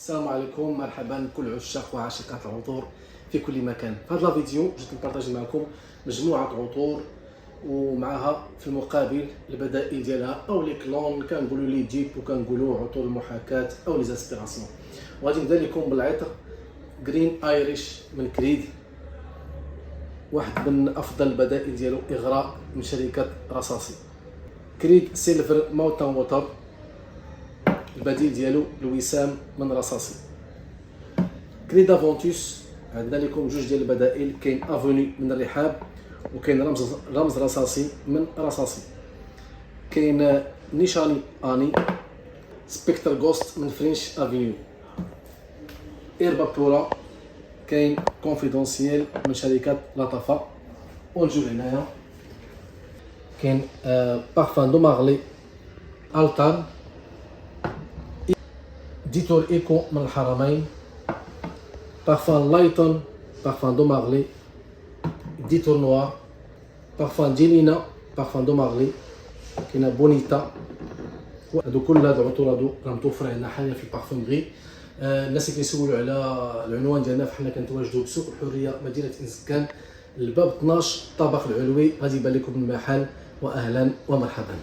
السلام عليكم، مرحبا كل عشاق وعاشقات العطور في كل مكان. في هذا الفيديو جيت نبارطاجي معكم مجموعه عطور ومعها في المقابل البدائل ديالها او لي كلون، كنقولوا لي ديب وكنقولوا عطور المحاكاه او لي زاسبيراسيون. وغادي نبدا لكم بالعطر جرين ايريش من كريد، واحد من افضل البدائل ديالو اغراء من شركه رصاصي. كريد سيلفر ماونتن ووتر، البديل ديالو الوسام من رصاصي. كريد افونتوس عندنا لكم جوج ديال البدائل، كاين افوني من الرحاب وكاين رمز رصاصي من رصاصي. كاين نيشاني اني، سبيكتر غوست من فرنش افينيو، ايربا بورا، كاين كونفيدونسييل من شركه لطفه. ونجيو هنايا كاين بارفان دو مارلي التان، ديتور ايكو من الحرمين، بارفان لايتون، بارفان دو مارلي، ديتور نوار، بارفان ديلينا، بارفان دو مارلي، كاينه بونيتا. هادو كل هاد العطور هادو راه متوفرين عندنا حاليا في البارفومري. الناس اللي كيسولوا على العنوان ديالنا، فحنا كنتواجدوا بسوق الحريه مدينه انسكان، الباب 12 الطابق العلوي، غادي يبان لكم المحل. واهلا ومرحبا.